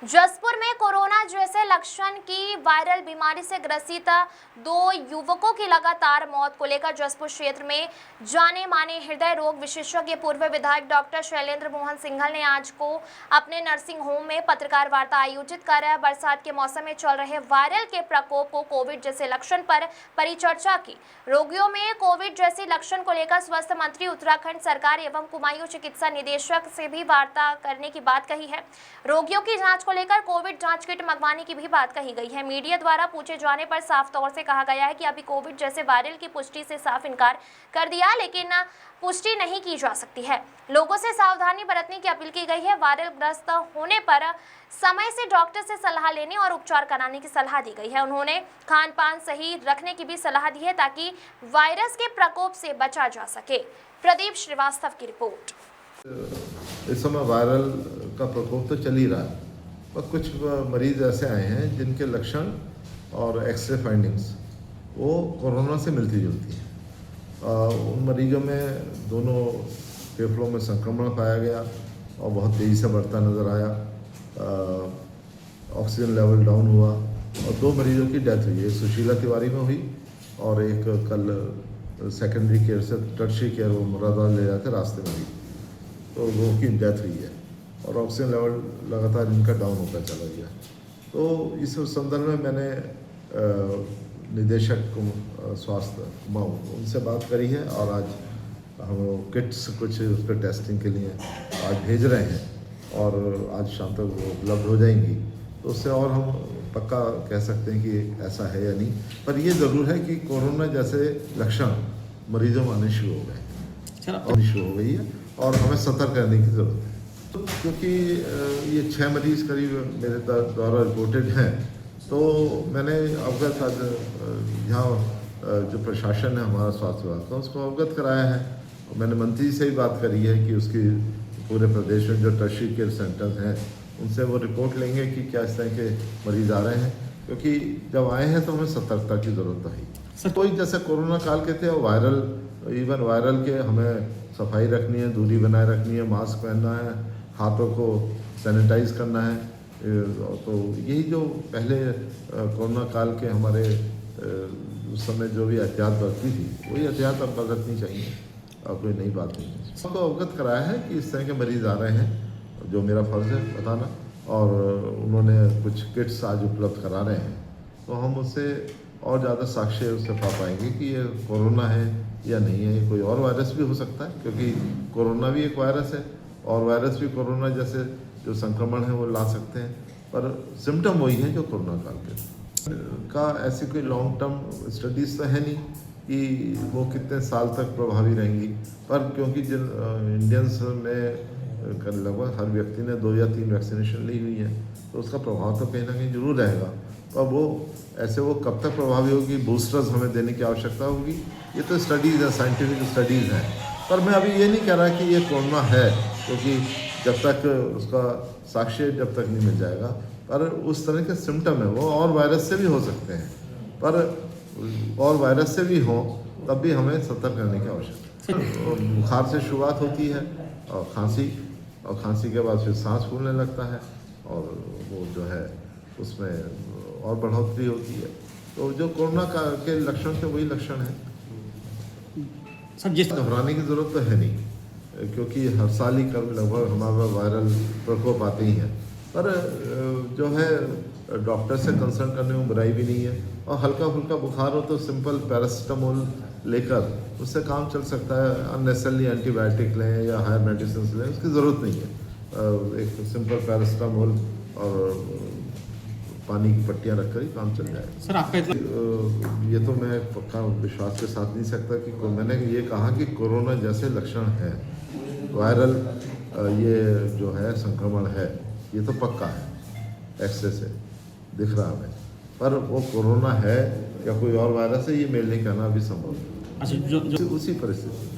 जसपुर में कोरोना जैसे लक्षण की वायरल बीमारी से ग्रसित 2 युवकों की लगातार मौत को लेकर जसपुर क्षेत्र में जाने माने हृदय रोग विशेषज्ञ पूर्व विधायक डॉक्टर शैलेंद्र मोहन सिंघल ने आज को अपने नर्सिंग होम में पत्रकार वार्ता आयोजित कर बरसात के मौसम में चल रहे वायरल के प्रकोप को कोविड जैसे लक्षण पर परिचर्चा की। रोगियों में कोविड जैसे लक्षण को लेकर स्वास्थ्य मंत्री, उत्तराखंड सरकार एवं कुमायूं चिकित्सा निदेशक से भी वार्ता करने की बात कही है। रोगियों की जांच को लेकर कोविड जांच किट मंगवाने की भी बात कही गई है। मीडिया द्वारा पूछे जाने पर साफ तौर से कहा गया है कि अभी कोविड जैसे वायरल की पुष्टि से साफ इनकार कर दिया, लेकिन पुष्टि नहीं की जा सकती है। लोगों से सावधानी बरतने की अपील की गई है। वायरल ग्रस्त होने पर समय से डॉक्टर से सलाह लेने और उपचार कराने की सलाह दी गई है। उन्होंने खान पान सही रखने की भी सलाह दी है ताकि वायरस के प्रकोप से बचा जा सके। प्रदीप श्रीवास्तव की रिपोर्ट। इस समय वायरल का प्रकोप तो चल ही रहा है, पर कुछ मरीज ऐसे आए हैं जिनके लक्षण और एक्सरे फाइंडिंग्स वो कोरोना से मिलती जुलती हैं। उन मरीजों में दोनों फेफड़ों में संक्रमण पाया गया और बहुत तेज़ी से बढ़ता नज़र आया। ऑक्सीजन लेवल डाउन हुआ और 2 मरीजों की डेथ हुई। एक सुशीला तिवारी में हुई और एक कल सेकेंडरी केयर से टर्शरी केयर वो मुरादाबाद ले जाते रास्ते में हुई, तो वो की डेथ हुई है और ऑक्सीजन लेवल लगातार इनका डाउन होता चला गया। तो इस संदर्भ में मैंने निदेशक स्वास्थ्य कुमाऊं उनसे बात करी है और आज हम किट्स कुछ उस पर टेस्टिंग के लिए आज भेज रहे हैं और आज शाम तक वो उपलब्ध हो जाएंगी, तो उससे और हम पक्का कह सकते हैं कि ऐसा है या नहीं। पर ये ज़रूर है कि कोरोना जैसे लक्षण मरीजों में आने शुरू हो गए हैं और हमें सतर्क रहने की ज़रूरत है। तो क्योंकि ये 6 मरीज करीब मेरे द्वारा रिपोर्टेड हैं, तो मैंने अवगत आज यहाँ जो प्रशासन है हमारा स्वास्थ्य विभाग का उसको अवगत कराया है और मैंने मंत्री से ही बात करी है कि उसकी पूरे प्रदेश में जो टर्शरी केयर सेंटर्स हैं उनसे वो रिपोर्ट लेंगे कि क्या इस तरह के मरीज़ आ रहे हैं, क्योंकि जब आए हैं तो हमें सतर्कता की ज़रूरत है। कोई जैसे कोरोना काल के थे और वायरल के हमें सफाई रखनी है, दूरी बनाए रखनी है, मास्क पहनना है, हाथों को सैनिटाइज करना है। तो यही जो पहले कोरोना काल के हमारे उस समय जो भी एहतियात बरती थी वही एहतियात अब बरतनी चाहिए और कोई नई बात नहीं है। सबको अवगत कराया है कि इस तरह के मरीज़ आ रहे हैं, जो मेरा फ़र्ज़ है बताना, और उन्होंने कुछ किट्स आज उपलब्ध करा रहे हैं, तो हम उससे और ज़्यादा साक्ष्य उससे पा पाएंगे कि ये कोरोना है या नहीं है। ये कोई और वायरस भी हो सकता है, क्योंकि कोरोना भी एक वायरस है और वायरस भी कोरोना जैसे जो संक्रमण है वो ला सकते हैं, पर सिम्टम वही हैं जो कोरोना काल के का। ऐसी कोई लॉन्ग टर्म स्टडीज़ तो है नहीं कि वो कितने साल तक प्रभावी रहेंगी, पर क्योंकि जिन इंडियंस में लगभग हर व्यक्ति ने 2 या 3 वैक्सीनेशन ली हुई है, तो उसका प्रभाव तो कहीं ना कहीं जरूर रहेगा। पर वो कब तक प्रभावी होगी, बूस्टर्स हमें देने की आवश्यकता होगी। ये तो स्टडीज़ है, साइंटिफिक स्टडीज़ हैं, पर मैं अभी ये नहीं कह रहा कि ये कोरोना है, क्योंकि जब तक उसका साक्ष्य जब तक नहीं मिल जाएगा। पर उस तरह के सिम्टम है वो और वायरस से भी हो सकते हैं, पर और वायरस से भी हो तब भी हमें सतर्क रहने की आवश्यकता है। बुखार से शुरुआत होती है और खांसी के बाद फिर सांस फूलने लगता है और वो जो है उसमें और बढ़ोतरी होती है। तो जो कोरोना के लक्षण थे वही लक्षण है। सर जिस घबराने की ज़रूरत तो है नहीं, क्योंकि हर साल ही लगभग हमारा वायरल प्रकोप आते ही हैं, पर जो है डॉक्टर से कंसल्ट करने में बुराई भी नहीं है। और हल्का फुल्का बुखार हो तो सिंपल पैरासीटामोल लेकर उससे काम चल सकता है। अननेसेसरली एंटीबायोटिक लें या हायर मेडिसिन लें, उसकी ज़रूरत नहीं है। एक सिंपल पैरासीटामोल और पानी की पट्टियाँ रखकर ही काम चल जाएगा। सर आपका ये तो मैं पक्का विश्वास के साथ नहीं सकता कि मैंने ये कहा कि कोरोना जैसे लक्षण है, वायरल ये जो है संक्रमण है, ये तो पक्का है, एक्सरे से दिख रहा हमें, पर वो कोरोना है या कोई और वायरस है ये मेल नहीं करना भी संभव है। अच्छा, जो उसी परिस्थिति